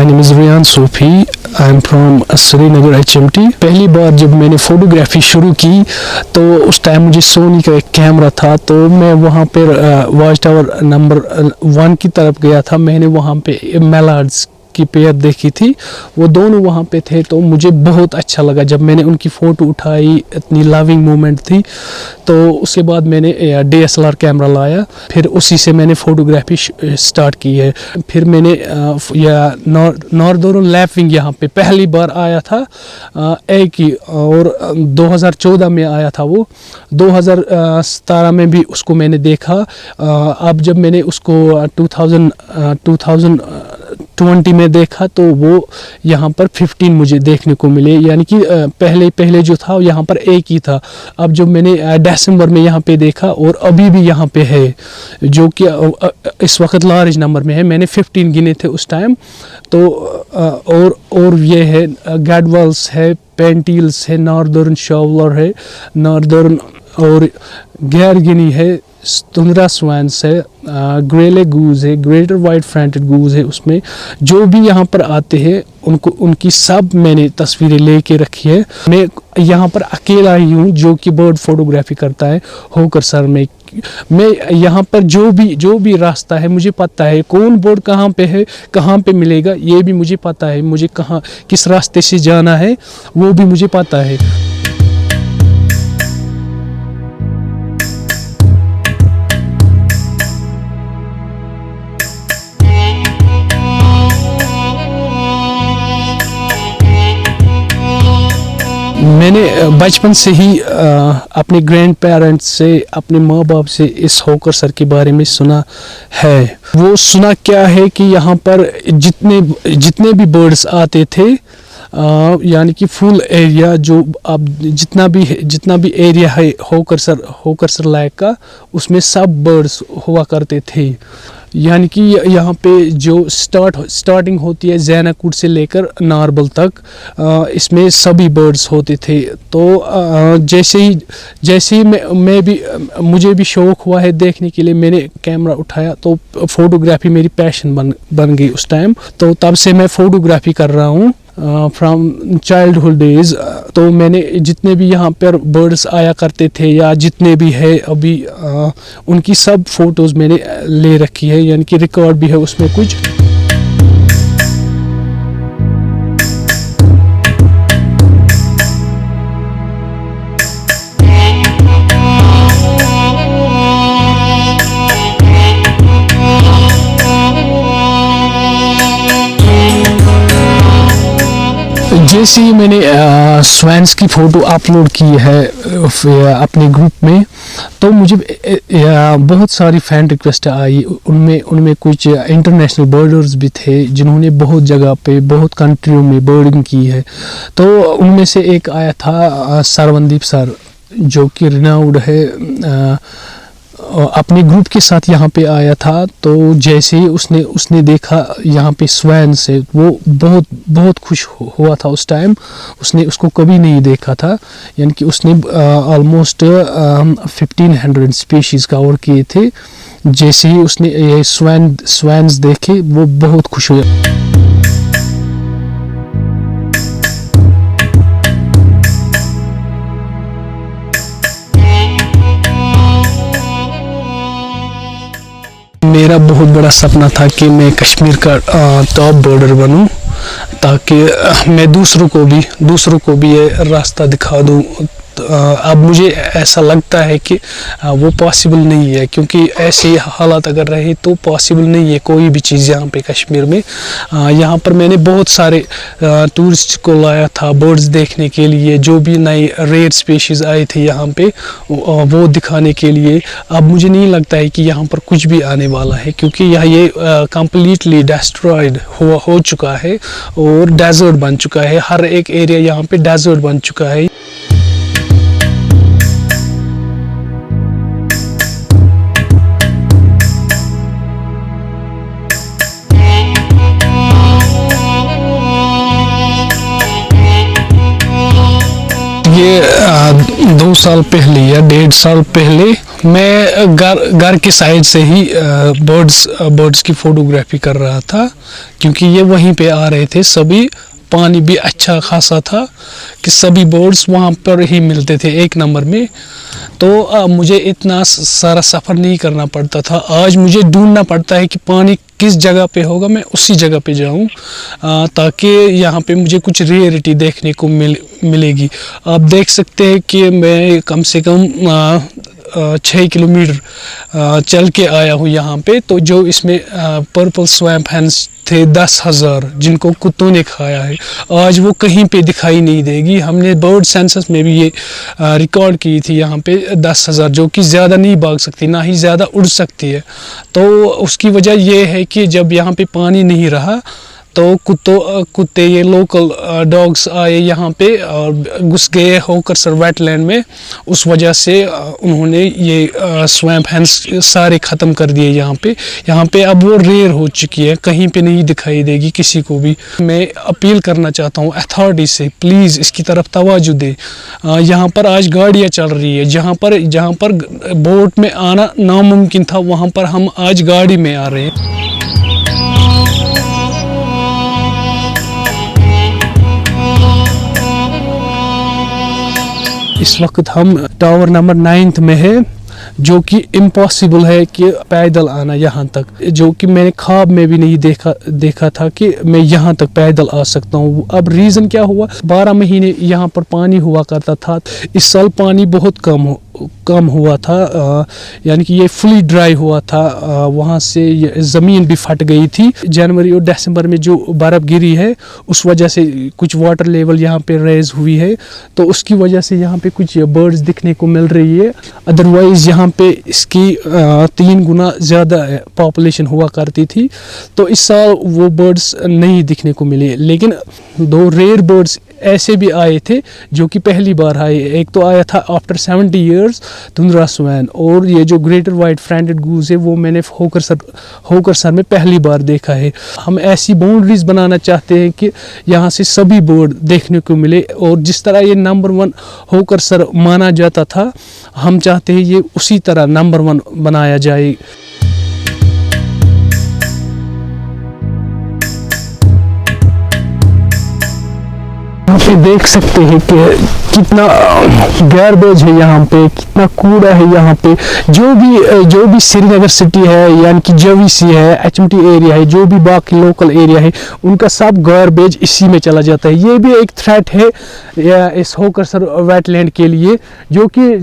My name is Riyan Sufi, I am from Srinagar HMT। पहली बार जब मैंने फ़ोटोग्राफ़ी शुरू की तो उस टाइम मुझे सोनी का एक कैमरा था, तो मैं वहाँ पर वॉच टावर नंबर 1 की तरफ गया था। मैंने वहाँ पे मैलार्ड्स की पेयर देखी थी, वो दोनों वहाँ पे थे, तो मुझे बहुत अच्छा लगा जब मैंने उनकी फ़ोटो उठाई। इतनी लविंग मोमेंट थी। तो उसके बाद मैंने DSLR कैमरा लाया, फिर उसी से मैंने फ़ोटोग्राफ़ी स्टार्ट की है। फिर मैंने नॉर्दर्न लैपिंग यहाँ पे पहली बार आया था एक ही, और 2014 में आया था वो। 2017 में भी उसको मैंने देखा। अब जब मैंने उसको 2020 में देखा तो वो यहाँ पर 15 मुझे देखने को मिले, यानी कि पहले जो था यहाँ पर एक ही था। अब जब मैंने दिसंबर में यहाँ पे देखा और अभी भी यहाँ पे है, जो कि इस वक्त लार्ज नंबर में है। मैंने 15 गिने थे उस टाइम। तो और ये है गैडवाल्स है, पेंटिल्स है, नॉर्दर्न शावलर है, नॉर्दर्न और गैर गिनी है, तुंद्रा स्वैंस है, ग्रेले गूज है, ग्रेटर वाइट फ्रंटेड गूज है। उसमें जो भी यहाँ पर आते हैं उनकी सब मैंने तस्वीरें लेके रखी है। मैं यहाँ पर अकेला ही हूँ जो कि बर्ड फोटोग्राफी करता है होकर सर में। मैं यहाँ पर जो भी रास्ता है मुझे पता है, कौन बर्ड कहाँ पे है, कहाँ पे मिलेगा ये भी मुझे पता है। मुझे कहाँ किस रास्ते से जाना है वो भी मुझे पता है। मैंने बचपन से ही अपने ग्रैंड पेरेंट्स से, अपने माँ बाप से इस होकर सर के बारे में सुना है। वो सुना क्या है कि यहाँ पर जितने भी बर्ड्स आते थे, यानी कि फुल एरिया जो अब जितना भी एरिया है होकर सर लाइक का, उसमें सब बर्ड्स हुआ करते थे। यानी कि यहाँ पे जो स्टार्टिंग होती है जैनाकुट से लेकर नारबल तक, इसमें सभी बर्ड्स होते थे। तो जैसे ही मुझे भी शौक़ हुआ है देखने के लिए, मैंने कैमरा उठाया तो फ़ोटोग्राफ़ी मेरी पैशन बन गई उस टाइम। तो तब से मैं फ़ोटोग्राफ़ी कर रहा हूँ फ्रॉम चाइल्डहुड डेज़। तो मैंने जितने भी यहाँ पर बर्ड्स आया करते थे या जितने भी है अभी, उनकी सब फ़ोटोज़ मैंने ले रखी है, यानी कि रिकॉर्ड भी है उसमें कुछ। जैसे ही मैंने स्वैंस की फ़ोटो अपलोड की है अपने ग्रुप में, तो मुझे बहुत सारी फ़ैन रिक्वेस्ट आई। उनमें कुछ इंटरनेशनल बर्डर्स भी थे जिन्होंने बहुत जगह पे, बहुत कंट्रियों में बर्डिंग की है। तो उनमें से एक आया था सरवनदीप सर, जो कि रिनाउड है, अपने ग्रुप के साथ यहाँ पे आया था। तो जैसे ही उसने देखा यहाँ पे स्वैन से, वो बहुत खुश हुआ था उस टाइम। उसने उसको कभी नहीं देखा था, यानी कि उसने ऑलमोस्ट 1500 स्पीशीज़ कवर किए थे। जैसे ही उसने ये स्वैन्स देखे वो बहुत खुश हुआ। मेरा बहुत बड़ा सपना था कि मैं कश्मीर का टॉप बर्डर बनूं, ताकि मैं दूसरों को भी ये रास्ता दिखा दूं। अब मुझे ऐसा लगता है कि वो पॉसिबल नहीं है, क्योंकि ऐसे हालात अगर रहे तो पॉसिबल नहीं है कोई भी चीज़ यहाँ पे कश्मीर में। यहाँ पर मैंने बहुत सारे टूरिस्ट को लाया था बर्ड्स देखने के लिए, जो भी नई रेयर स्पीशीज़ आई थी यहाँ पे वो दिखाने के लिए। अब मुझे नहीं लगता है कि यहाँ पर कुछ भी आने वाला है, क्योंकि ये कम्प्लीटली डिस्ट्रॉयड हो चुका है और डेजर्ट बन चुका है। हर एक एरिया यहाँ पे डेजर्ट बन चुका है। ये साल पहले या 1.5 साल पहले मैं घर के साइड से ही बर्ड्स की फ़ोटोग्राफी कर रहा था, क्योंकि ये वहीं पे आ रहे थे सभी। पानी भी अच्छा खासा था कि सभी बर्ड्स वहाँ पर ही मिलते थे 1 नंबर में। तो मुझे इतना सारा सफ़र नहीं करना पड़ता था। आज मुझे ढूंढना पड़ता है कि पानी किस जगह पे होगा, मैं उसी जगह पे जाऊँ, ताकि यहाँ पे मुझे कुछ रेयरिटी देखने को मिलेगी। आप देख सकते हैं कि मैं कम से कम 6 किलोमीटर चल के आया हूँ यहाँ पे। तो जो इसमें पर्पल स्वैम्प हैंस थे 10,000 जिनको कुत्तों ने खाया है, आज वो कहीं पे दिखाई नहीं देगी। हमने बर्ड सेंसस में भी ये रिकॉर्ड की थी यहाँ पे 10,000, जो कि ज़्यादा नहीं भाग सकती, ना ही ज़्यादा उड़ सकती है। तो उसकी वजह ये है कि जब यहाँ पे पानी नहीं रहा तो कुत्ते ये लोकल डॉग्स आए यहाँ पे और घुस गए होकरसर वेटलैंड में। उस वजह से उन्होंने ये स्वैम्प हैंस सारे ख़त्म कर दिए यहाँ पे अब वो रेयर हो चुकी है, कहीं पे नहीं दिखाई देगी किसी को भी। मैं अपील करना चाहता हूँ अथॉरिटी से, प्लीज़ इसकी तरफ तवज्जो दे। यहाँ पर आज गाड़ियाँ चल रही है, जहाँ पर बोट में आना नामुमकिन था, वहाँ पर हम आज गाड़ी में आ रहे हैं। इस वक्त हम टावर नंबर 9 में है, जो कि इम्पॉसिबल है कि पैदल आना यहाँ तक, जो कि मैंने ख्वाब में भी नहीं देखा था कि मैं यहाँ तक पैदल आ सकता हूँ। अब रीज़न क्या हुआ, 12 महीने यहाँ पर पानी हुआ करता था, इस साल पानी बहुत कम हुआ था, यानी कि ये फुली ड्राई हुआ था। वहाँ से ज़मीन भी फट गई थी। जनवरी और दिसंबर में जो बर्फ़ गिरी है उस वजह से कुछ वाटर लेवल यहाँ पे रेज हुई है, तो उसकी वजह से यहाँ पे कुछ बर्ड्स दिखने को मिल रही है। अदरवाइज़ यहाँ पे इसकी 3 गुना ज़्यादा पॉपुलेशन हुआ करती थी, तो इस साल वो बर्ड्स नहीं दिखने को मिले। लेकिन 2 रेयर बर्ड्स ऐसे भी आए थे जो कि पहली बार आए। एक तो आया था आफ्टर 70 इयर्स धुंधरा स्वैन, और ये जो ग्रेटर वाइट फ्रंटेड गूज है वो मैंने होकरसर में पहली बार देखा है। हम ऐसी बाउंड्रीज बनाना चाहते हैं कि यहाँ से सभी बर्ड देखने को मिले, और जिस तरह ये नंबर 1 होकरसर माना जाता था, हम चाहते हैं ये उसी तरह नंबर 1 बनाया जाए। यहाँ पे देख सकते हैं कि कितना गार्बेज है यहाँ पे, कितना कूड़ा है यहाँ पे। जो भी श्रीनगर सिटी है, यानी कि JVC है, HMT एरिया है, जो भी बाकी लोकल एरिया है, उनका सब गार्बेज इसी में चला जाता है। ये भी एक थ्रेट है इस होकरसर वेटलैंड के लिए, जो कि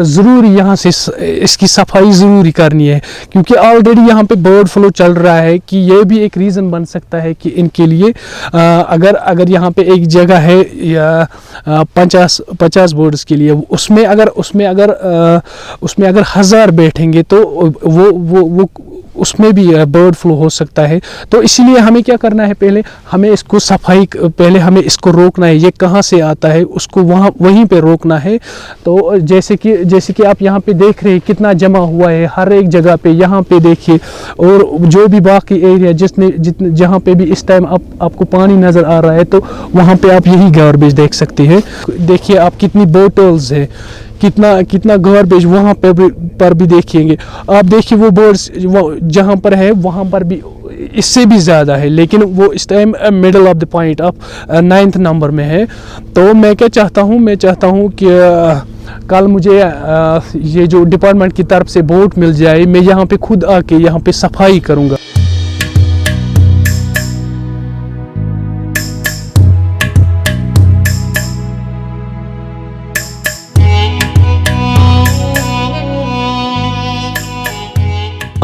ज़रूरी यहाँ से इसकी सफाई ज़रूरी करनी है, क्योंकि ऑलरेडी यहाँ पे बर्ड फ्लू चल रहा है। कि ये भी एक रीज़न बन सकता है कि इनके लिए अगर यहाँ पे एक जगह है या 50 बर्ड्स के लिए, उसमें अगर 1000 बैठेंगे तो वो उसमें भी बर्ड फ्लू हो सकता है। तो इसीलिए हमें क्या करना है, पहले हमें इसको रोकना है। ये कहाँ से आता है उसको वहीं पे रोकना है। तो जैसे कि आप यहाँ पे देख रहे हैं कितना जमा हुआ है हर एक जगह पे, यहाँ पे देखिए। और जो भी बाकी एरिया जहाँ पे भी इस टाइम आपको पानी नज़र आ रहा है, तो वहाँ पे आप यही गार्बेज देख सकते हैं। देखिए आप कितनी बोटल्स है, कितना गार्बेज वहाँ पर भी देखेंगे आप। देखिए वो बर्ड्स जहाँ पर है वहाँ पर भी इससे भी ज़्यादा है, लेकिन वो इस time middle of the point of 9th number में है। तो मैं क्या चाहता हूँ, कि कल मुझे ये जो डिपार्टमेंट की तरफ से बोट मिल जाए, मैं यहाँ पे खुद आके यहाँ पे सफाई करूँगा।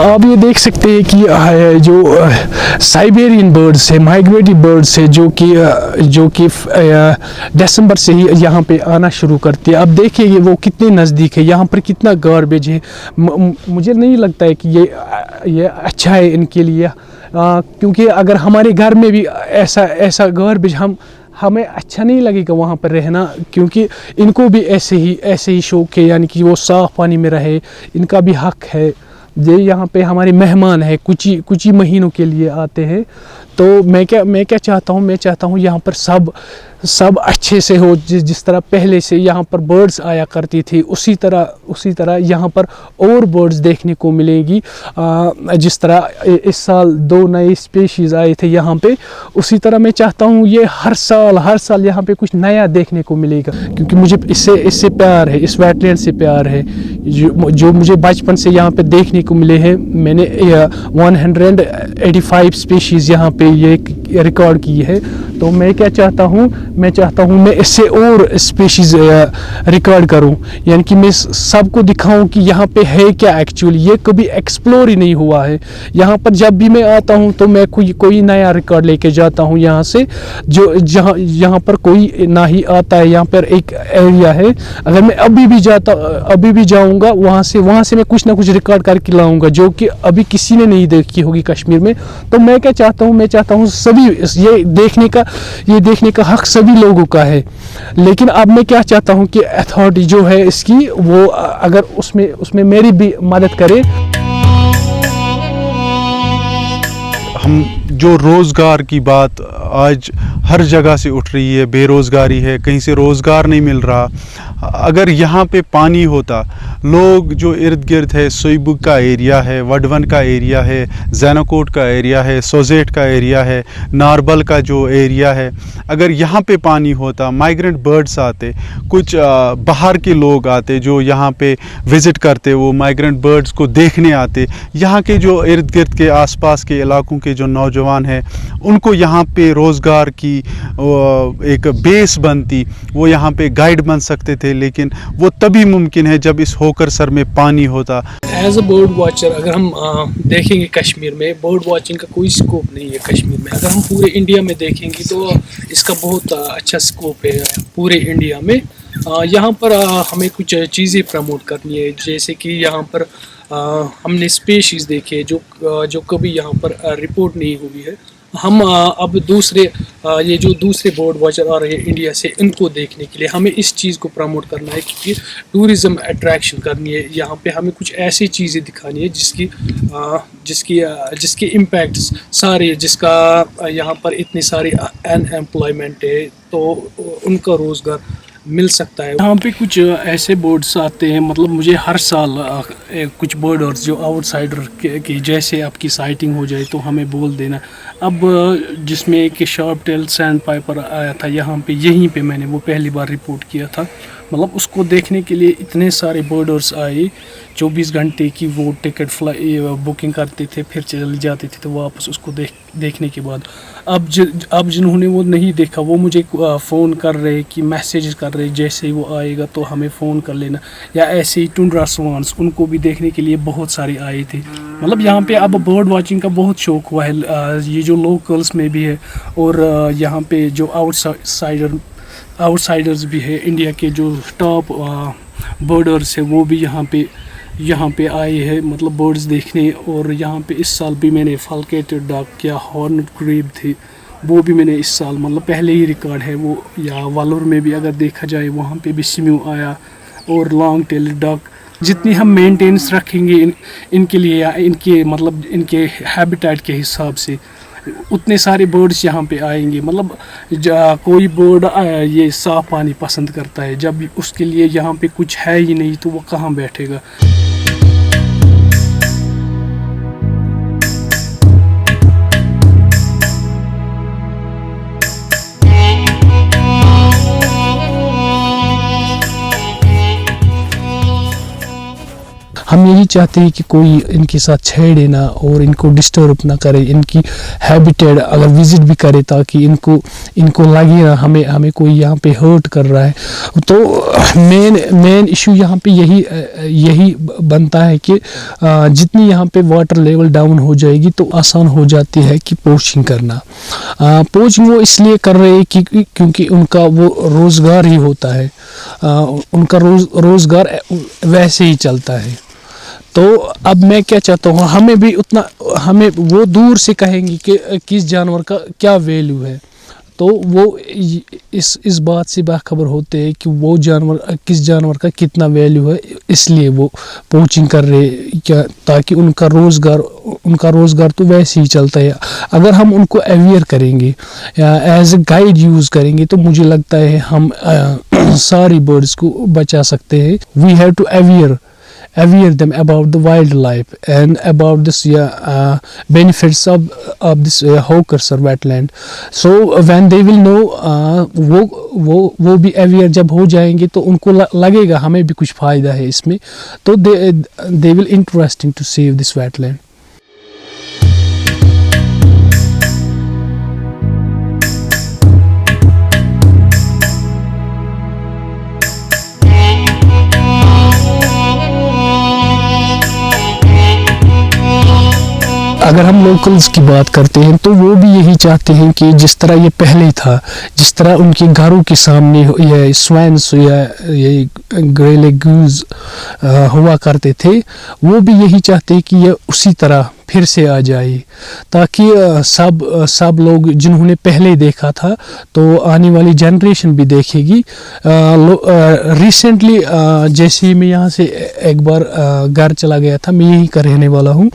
आप ये देख सकते हैं कि जो साइबेरियन बर्ड्स है, माइग्रेटरी बर्ड्स है, जो कि दिसंबर से ही यहाँ पे आना शुरू करती है। अब देखिए वो कितने नज़दीक है, यहाँ पर कितना गार्बेज है। मुझे नहीं लगता है कि ये अच्छा है इनके लिए, क्योंकि अगर हमारे घर में भी ऐसा गार्बेज हमें अच्छा नहीं लगेगा वहाँ पर रहना, क्योंकि इनको भी ऐसे ही शौक है, यानी कि वो साफ़ पानी में रहे, इनका भी हक है। ये यहाँ पे हमारे मेहमान है, कुछ ही महीनों के लिए आते हैं, تو मैं क्या चाहता हूँ यहाँ पर सब अच्छे से हो, जिस तरह पहले से यहाँ पर बर्ड्स आया करती थी उसी तरह यहाँ पर और बर्ड्स देखने को मिलेगी। जिस तरह इस साल 2 नए स्पीशीज़ आए थे यहाँ पे, उसी तरह मैं चाहता हूँ ये हर साल यहाँ पे कुछ नया देखने को मिलेगा, क्योंकि मुझे इससे प्यार है, इस वेटलैंड से प्यार है जो मुझे बचपन से यहाँ पे देखने को मिले हैं। मैंने 185 स्पीशीज़ यहाँ पे ये रिकॉर्ड की है। तो मैं क्या चाहता हूँ, मैं इससे और स्पीशीज़ रिकॉर्ड करूँ, यानी कि मैं सबको दिखाऊँ कि यहाँ पे है क्या एक्चुअली, ये कभी एक्सप्लोर ही नहीं हुआ है। यहाँ पर जब भी मैं आता हूँ तो मैं कोई नया रिकॉर्ड लेके जाता हूँ यहाँ से, जो यहाँ पर कोई ना ही आता है। यहाँ पर एक एरिया है, अगर मैं अभी भी जाऊँगा वहाँ से मैं कुछ ना कुछ रिकॉर्ड करके लाऊँगा जो कि अभी किसी ने नहीं देखी होगी कश्मीर में। तो मैं क्या चाहता हूँ सभी ये देखने का हक सभी लोगों का है। लेकिन अब मैं क्या चाहता हूँ कि अथॉरिटी जो है इसकी, वो अगर उसमें मेरी भी मदद करे। हम जो रोज़गार की बात आज हर जगह से उठ रही है, बेरोज़गारी है, कहीं से रोज़गार नहीं मिल रहा। अगर यहाँ पे पानी होता, लोग जो इर्द गिर्द है, सोईबुग का एरिया है, वडवन का एरिया है, जैनाकोट का एरिया है, सोजेट का एरिया है, नारबल का जो एरिया है, अगर यहाँ पे पानी होता, माइग्रेंट बर्ड्स आते, कुछ बाहर के लोग आते जो यहाँ पे विज़िट करते, वो माइग्रेंट बर्ड्स को देखने आते, यहाँ के जो इर्द गिर्द के आसपास के इलाकों के जो नौजवान हैं उनको यहाँ पे रोज़गार की एक बेस बनती, वो यहाँ पे गाइड बन सकते थे। लेकिन वो तभी मुमकिन है जब इस होकर सर में पानी होता। एज अ बर्ड वॉचर अगर हम देखेंगे कश्मीर में, बर्ड वॉचिंग का कोई स्कोप नहीं है कश्मीर में। अगर हम पूरे इंडिया में देखेंगे तो इसका बहुत अच्छा स्कोप है पूरे इंडिया में। यहाँ पर हमें कुछ चीज़ें प्रमोट करनी है, जैसे कि यहाँ पर हमने स्पीशीज़ देखे जो कभी यहाँ पर रिपोर्ट नहीं हुई है। हम अब ये जो दूसरे बर्ड वॉचर आ रहे हैं इंडिया से, इनको देखने के लिए हमें इस चीज़ को प्रमोट करना है, क्योंकि टूरिज़्म अट्रैक्शन करनी है। यहाँ पे हमें कुछ ऐसी चीज़ें दिखानी है जिसकी इम्पैक्ट सारे, जिसका यहाँ पर इतनी सारी अनएम्प्लॉयमेंट है तो उनका रोज़गार मिल सकता है। यहाँ पे कुछ ऐसे बर्ड्स आते हैं, मतलब मुझे हर साल कुछ बर्ड्स जो आउटसाइडर की जैसे आपकी साइटिंग हो जाए तो हमें बोल देना। अब जिसमें एक शार्प टेल सैंड पाइपर आया था यहाँ पे, यहीं पे मैंने वो पहली बार रिपोर्ट किया था। मतलब उसको देखने के लिए इतने सारे बर्डर्स आए, 24 घंटे की वो टिकट बुकिंग करते थे, फिर चले जाते थे तो वापस उसको देखने के बाद अब जिन्होंने वो नहीं देखा वो मुझे फ़ोन कर रहे कि मैसेज कर रहे, जैसे ही वो आएगा तो हमें फ़ोन कर लेना। या ऐसे ही टुंड्रा स्वान्स, उनको भी देखने के लिए बहुत सारे आए थे। मतलब यहाँ पे अब बर्ड वाचिंग का बहुत शौक हुआ है, ये जो लोकल्स में भी है और यहाँ पे जो आउटसाइडर्स भी है, इंडिया के जो टॉप बर्डर्स है वो भी यहाँ पे आए हैं, मतलब बर्ड्स देखने। और यहाँ पे इस साल भी मैंने फलकेटेड डक या हॉर्नेट ग्रेब थे, वो भी मैंने इस साल, मतलब पहले ही रिकॉर्ड है वो। या वालोर में भी अगर देखा जाए वहाँ पे भी सिम्यू आया और लॉन्ग टेल डक। जितनी हम मेंटेनेंस रखेंगे इनके लिए या इनके मतलब इनके हैबिटेट के हिसाब से, उतने सारे बर्ड्स यहाँ पे आएंगे। मतलब कोई बर्ड ये साफ़ पानी पसंद करता है, जब उसके लिए यहाँ पे कुछ है ही नहीं तो वो कहाँ बैठेगा। हम यही चाहते हैं कि कोई इनके साथ छेड़े ना और इनको डिस्टर्ब ना करे, इनकी हैबिटेट अगर विज़िट भी करे ताकि इनको लगे ना हमें कोई यहाँ पे हर्ट कर रहा है। तो मेन इशू यहाँ पे यही बनता है कि जितनी यहाँ पे वाटर लेवल डाउन हो जाएगी तो आसान हो जाती है कि पोचिंग करना। पोचिंग वो इसलिए कर रहे हैं क्योंकि उनका वो रोज़गार ही होता है, उनका रोज़गार वैसे ही चलता है। तो अब मैं क्या चाहता हूँ, हमें वो दूर से कहेंगे कि किस जानवर का क्या वैल्यू है। تو وہ اس بات سے باخبر ہوتے ہیں کہ وہ جانور کس جانور کا کتنا ویلیو ہے، اس لیے وہ پوچنگ کر رہے کیا، تاکہ ان کا روزگار تو ویسے ہی چلتا ہے. اگر ہم ان کو اویئر کریں گے یا ایز اے گائیڈ یوز کریں گے تو مجھے لگتا ہے ہم ساری برڈس کو بچا سکتے ہیں. We have to aware them about the wildlife and about this benefits of this Hokersar wetland. So when they will know وہ بھی aware جب ہو جائیں گے تو ان کو لگے گا ہمیں بھی کچھ فائدہ ہے اس میں، تو they will interesting to save this wetland. اگر ہم لوکلز کی بات کرتے ہیں تو وہ بھی یہی چاہتے ہیں کہ جس طرح یہ پہلے تھا، جس طرح ان کے گھروں کے سامنے یہ سوینس یا یہ گرے لیگوز ہوا کرتے تھے، وہ بھی یہی چاہتے ہیں کہ یہ اسی طرح پھر سے آ جائے، تاکہ سب لوگ جنہوں نے پہلے دیکھا تھا تو آنے والی جنریشن بھی دیکھے گی. ریسنٹلی جیسے ہی میں یہاں سے ایک بار گھر چلا گیا تھا، میں یہیں کا رہنے والا ہوں،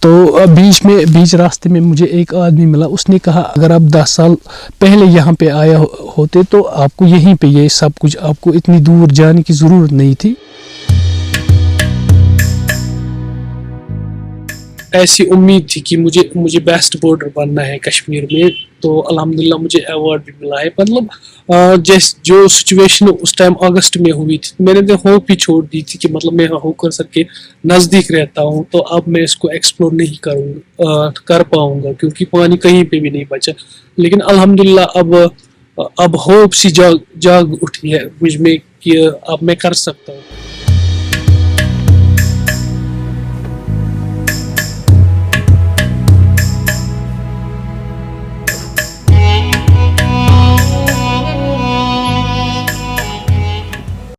تو بیچ راستے میں مجھے ایک آدمی ملا. اس نے کہا اگر آپ 10 سال پہلے یہاں پہ آیا ہوتے تو آپ کو یہیں پہ یہ سب کچھ، آپ کو اتنی دور جانے کی ضرورت نہیں تھی. ایسی امید تھی کہ مجھے بیسٹ بورڈر بننا ہے کشمیر میں، تو الحمدللہ مجھے ایوارڈ بھی ملا ہے. مطلب جو سچویشن اس ٹائم اگست میں ہوئی تھی، میں نے تو ہوپ ہی چھوڑ دی تھی کہ مطلب میں ہوکرسر کے نزدیک رہتا ہوں تو اب میں اس کو ایکسپلور نہیں کر پاؤں گا کیونکہ پانی کہیں پہ بھی نہیں بچا. لیکن الحمدللہ اب ہوپ سی جاگ اٹھی ہے مجھ میں کہ اب میں کر سکتا ہوں.